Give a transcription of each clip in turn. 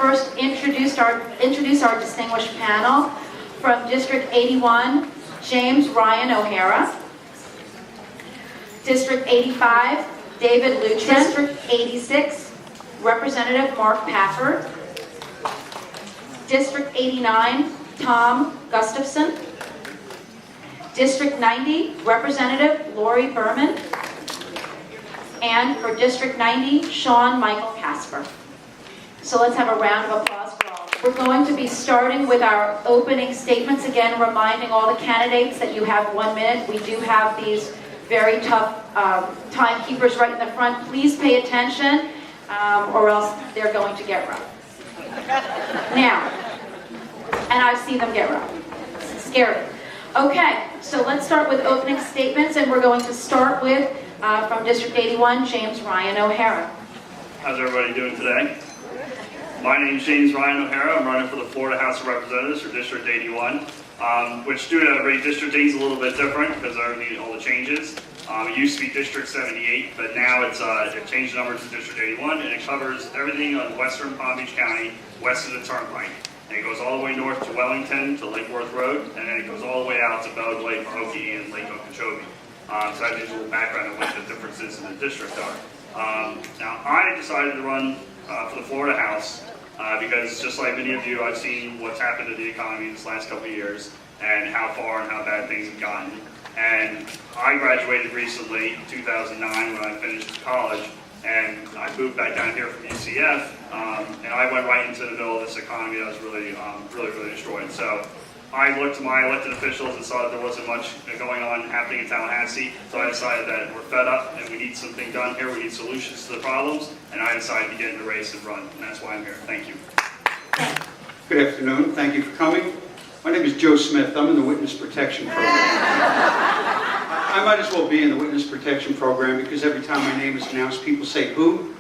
first introduce our distinguished panel. From District 81, James Ryan O'Hara. District 85, David Lutrin. District 86, Representative Mark Pafford. District 89, Tom Gustafson. District 90, Representative Lori Berman. And for District 90, Sean Michael Kasper. So let's have a round of applause for all. We're going to be starting with our opening statements, again reminding all the candidates that you have 1 minute. We do have these very tough timekeepers right in the front. Please pay attention or else they're going to get rough. Now, and I've seen them get rough. It's scary. Okay, so let's start with opening statements, and we're going to start with, from District 81, James Ryan O'Hara. How's everybody doing today? My name is James Ryan O'Hara. I'm running for the Florida House of Representatives for District 81, which due to redistricting is a little bit different because of all the changes. It used to be District 78, but now it changed the number to District 81, and it covers everything on western Palm Beach County, west of the Turnpike. And it goes all the way north to Wellington, to Lake Worth Road, and then it goes all the way out to Bellwood Lake, Pahokee, and Lake Okeechobee. So that gives you a little background on what the differences in the district are. Now, I decided to run for the Florida House because just like many of you, I've seen what's happened to the economy this last couple of years and how far and how bad things have gotten. And I graduated recently, 2009, when I finished college, and I moved back down here from UCF, and I went right into the middle of this economy that was really destroyed. So I looked to my elected officials and saw that there wasn't much going on happening in Tallahassee, so I decided that we're fed up and we need something done here, we need solutions to the problems, and I decided to get in the race and run, and that's why I'm here. Thank you. Good afternoon, thank you for coming. My name is Joe Smith, I'm in the Witness Protection Program. I might as well be in the Witness Protection Program because every time my name is announced, people say, who?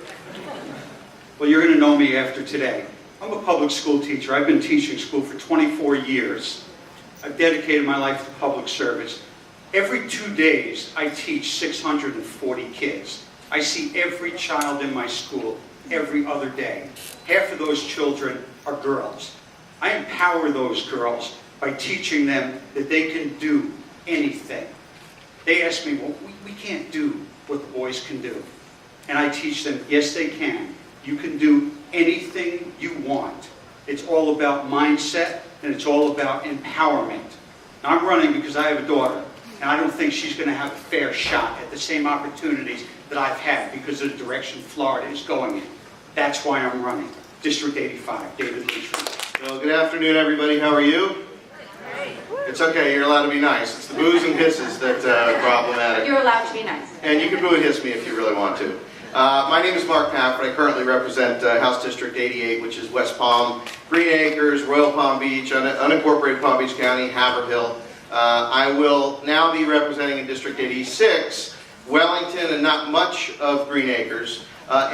Well, you're going to know me after today. I'm a public school teacher. I've been teaching school for 24 years. I've dedicated my life to public service. Every 2 days, I teach 640 kids. I see every child in my school every other day. Half of those children are girls. I empower those girls by teaching them that they can do anything. They ask me, well, we can't do what the boys can do. And I teach them, yes, they can. You can do anything you want. It's all about mindset, and it's all about empowerment. Now, I'm running because I have a daughter, and I don't think she's going to have a fair shot at the same opportunities that I've had because of the direction Florida is going in. That's why I'm running. District 85, David Lutrin. Well, good afternoon, everybody. How are you? It's okay. You're allowed to be nice. It's the boos and hisses that are problematic. You're allowed to be nice. And you can boo and hiss me if you really want to. My name is Mark Pafford. I currently represent House District 88, which is West Palm, Green Acres, Royal Palm Beach, unincorporated Palm Beach County, Haverhill. I will now be representing in District 86, Wellington, and not much of Green Acres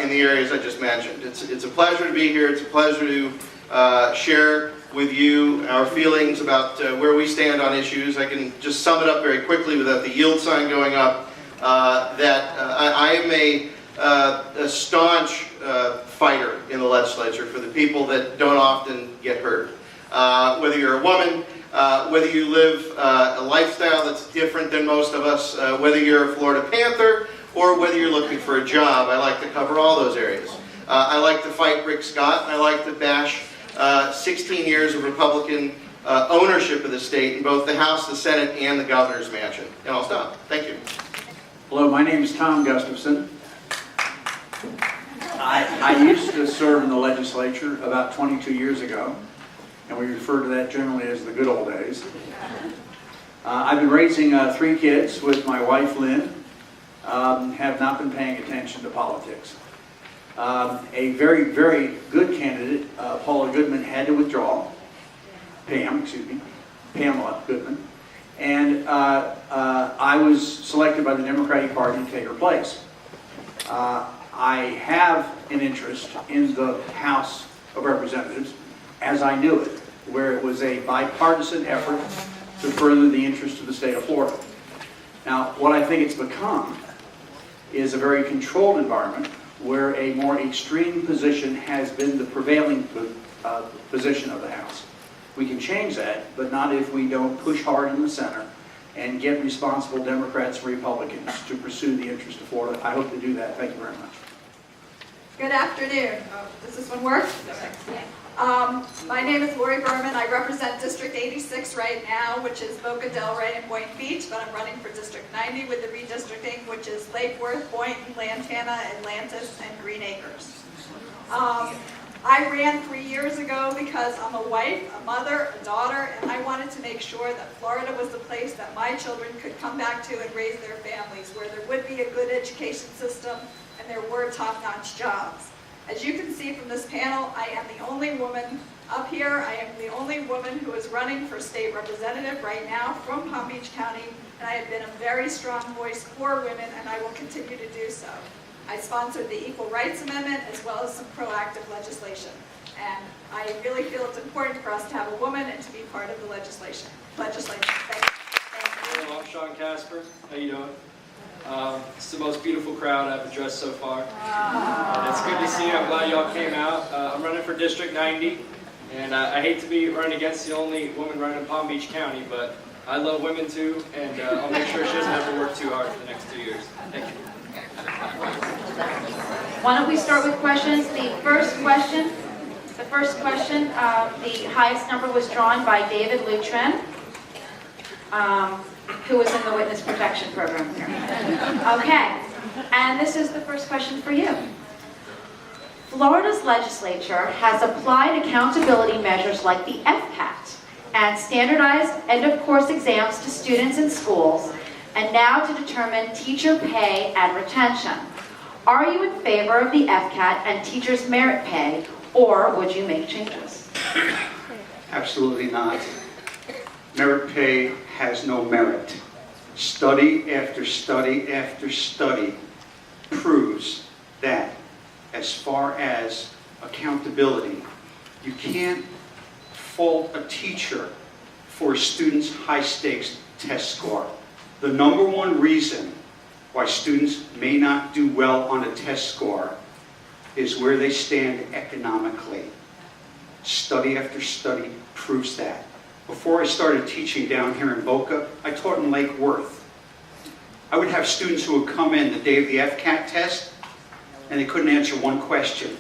in the areas I just mentioned. It's a pleasure to be here. It's a pleasure to share with you our feelings about where we stand on issues. I can just sum it up very quickly without the yield sign going up, that I am a staunch fighter in the legislature for the people that don't often get hurt. Whether you're a woman, whether you live a lifestyle that's different than most of us, whether you're a Florida Panther, or whether you're looking for a job, I like to cover all those areas. I like to fight Rick Scott, and I like to bash 16 years of Republican ownership of the state in both the House, the Senate, and the Governor's Mansion. And I'll stop. Thank you. Hello, my name is Tom Gustafson. I used to serve in the legislature about 22 years ago, and we refer to that generally as the good old days. I've been raising 3 kids with my wife, Lynn. Have not been paying attention to politics. A very, very good candidate, Paula Goodman, had to withdraw. Pamela Goodman. And I was selected by the Democratic Party to take her place. I have an interest in the House of Representatives, as I knew it, where it was a bipartisan effort to further the interest of the state of Florida. Now, what I think it's become is a very controlled environment where a more extreme position has been the prevailing position of the House. We can change that, but not if we don't push hard in the center and get responsible Democrats and Republicans to pursue the interest of Florida. I hope to do that. Thank you very much. Good afternoon. Does this one work? My name is Lori Berman. I represent District 86 right now, which is Boca Del Rey and Boynton Beach, but I'm running for District 90 with the redistricting, which is Lake Worth, Boynton, Lantana, Atlantis, and Green Acres. I ran 3 years ago because I'm a wife, a mother, a daughter, and I wanted to make sure that Florida was the place that my children could come back to and raise their families, where there would be a good education system and there were top-notch jobs. As you can see from this panel, I am the only woman up here. I am the only woman who is running for state representative right now from Palm Beach County, and I have been a very strong voice for women, and I will continue to do so. I sponsored the Equal Rights Amendment as well as some proactive legislation, and I really feel it's important for us to have a woman and to be part of the legislation. Thank you. Hello, I'm Sean Kasper. How you doing? It's the most beautiful crowd I've addressed so far. It's good to see you. I'm glad y'all came out. I'm running for District 90, and I hate to be running against the only woman running in Palm Beach County, but I love women too, and I'll make sure she doesn't have to work too hard for the next 2 years. Thank you. Why don't we start with questions? The first question, the highest number was drawn by David Lutrin, who was in the Witness Protection Program here. Okay, and this is the first question for you. Florida's legislature has applied accountability measures like the FCAT and standardized end-of-course exams to students in schools, and now to determine teacher pay and retention. Are you in favor of the FCAT and teachers' merit pay, or would you make changes? Absolutely not. Merit pay has no merit. Study after study after study proves that as far as accountability, you can't fault a teacher for a student's high-stakes test score. The number one reason why students may not do well on a test score is where they stand economically. Study after study proves that. Before I started teaching down here in Boca, I taught in Lake Worth. I would have students who would come in the day of the FCAT test, and they couldn't answer one question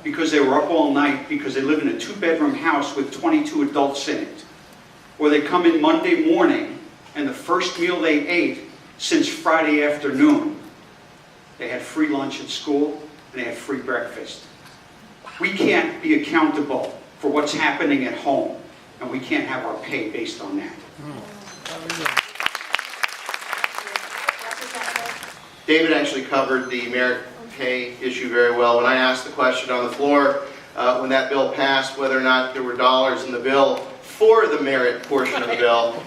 because they were up all night because they live in a 2-bedroom house with 22 adults in it. Or they come in Monday morning, and the first meal they ate since Friday afternoon, they had free lunch at school, and they had free breakfast. We can't be accountable for what's happening at home, and we can't have our pay based on that. David actually covered the merit pay issue very well. When I asked the question on the floor, when that bill passed, whether or not there were dollars in the bill for the merit portion of the bill,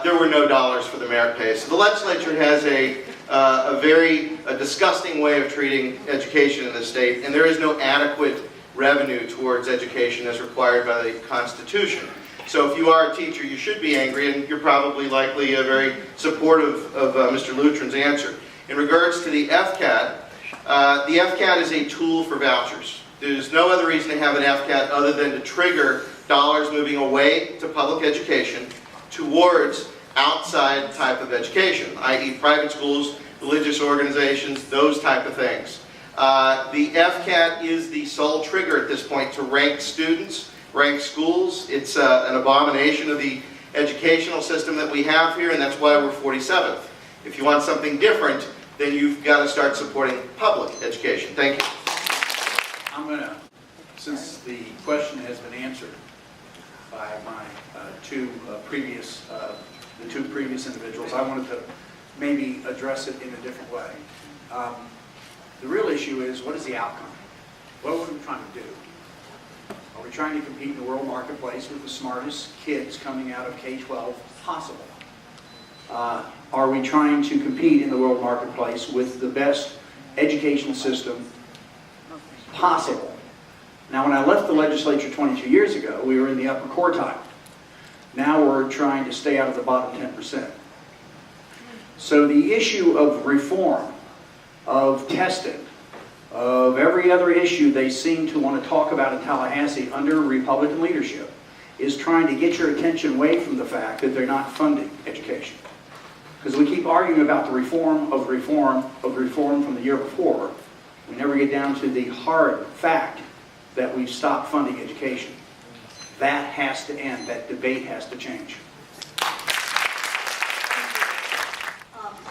there were no dollars for the merit pay. So the legislature has a very disgusting way of treating education in the state, and there is no adequate revenue towards education as required by the Constitution. So if you are a teacher, you should be angry, and you're probably likely very supportive of Mr. Lutrin's answer. In regards to the FCAT is a tool for vouchers. There's no other reason to have an FCAT other than to trigger dollars moving away to public education towards outside type of education, i.e. private schools, religious organizations, those type of things. The FCAT is the sole trigger at this point to rank students, rank schools. It's an abomination of the educational system that we have here, and that's why we're 47th. If you want something different, then you've got to start supporting public education. Thank you. I'm going to, since the question has been answered by my two previous individuals, I wanted to maybe address it in a different way. The real issue is, what is the outcome? What are we trying to do? Are we trying to compete in the world marketplace with the smartest kids coming out of K-12 possible? Are we trying to compete in the world marketplace with the best educational system possible? Now, when I left the legislature 22 years ago, we were in the upper quartile. Now we're trying to stay out of the bottom 10%. So the issue of reform, of testing, of every other issue they seem to want to talk about in Tallahassee under Republican leadership is trying to get your attention away from the fact that they're not funding education. Because we keep arguing about the reform from the year before. We never get down to the hard fact that we've stopped funding education. That has to end. That debate has to change.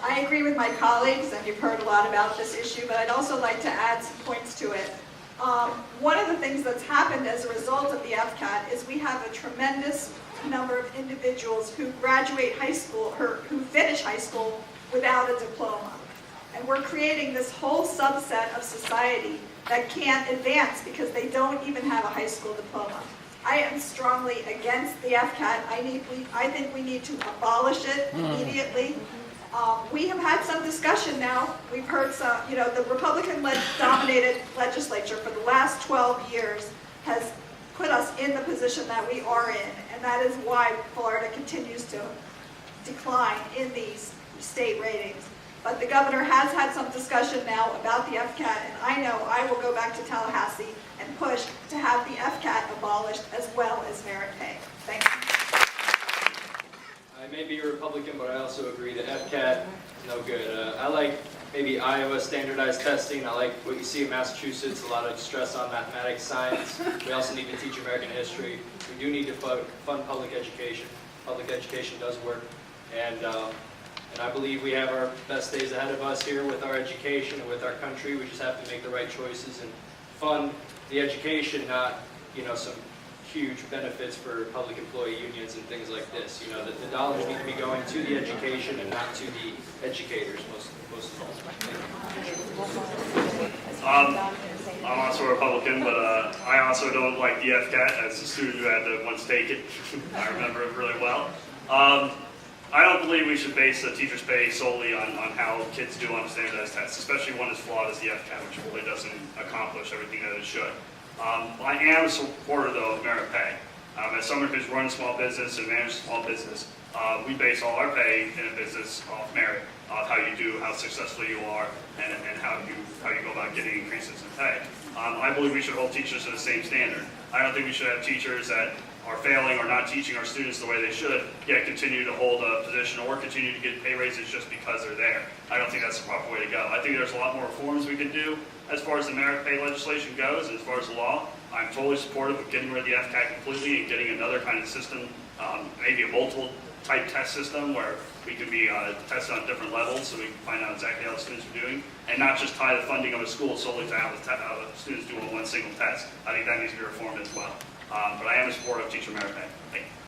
I agree with my colleagues, and you've heard a lot about this issue, but I'd also like to add some points to it. One of the things that's happened as a result of the FCAT is we have a tremendous number of individuals who graduate high school, or who finish high school without a diploma. And we're creating this whole subset of society that can't advance because they don't even have a high school diploma. I am strongly against the FCAT. I think we need to abolish it immediately. We have had some discussion now. We've heard some, the Republican-dominated legislature for the last 12 years has put us in the position that we are in, and that is why Florida continues to decline in these state ratings. But the governor has had some discussion now about the FCAT, and I know I will go back to Tallahassee and push to have the FCAT abolished as well as merit pay. Thank you. I may be a Republican, but I also agree that FCAT is no good. I like maybe Iowa standardized testing. I like what you see in Massachusetts, a lot of stress on mathematics, science. We also need to teach American history. We do need to fund public education. Public education does work. And I believe we have our best days ahead of us here with our education and with our country. We just have to make the right choices and fund the education, not, some huge benefits for public employee unions and things like this. The dollars need to be going to the education and not to the educators most of all. I'm also a Republican, but I also don't like the FCAT as a student who had to once take it. I remember it really well. I don't believe we should base the teacher's pay solely on how kids do on standardized tests, especially one as flawed as the FCAT, which really doesn't accomplish everything that it should. I am a supporter, though, of merit pay. As someone who's run a small business and managed a small business, we base all our pay in a business off merit, of how you do, how successful you are, and how you go about getting increases in pay. I believe we should hold teachers to the same standard. I don't think we should have teachers that are failing or not teaching our students the way they should, yet continue to hold a position or continue to get pay raises just because they're there. I don't think that's the proper way to go. I think there's a lot more reforms we could do as far as the merit pay legislation goes, and as far as the law. I'm totally supportive of getting rid of the FCAT completely and getting another kind of system, maybe a multiple type test system where we can be tested on different levels so we can find out exactly how the students are doing, and not just tie the funding of a school solely to how the students do on one single test. I think that needs to be reformed as well. But I am a supporter of teacher merit pay. Thank you.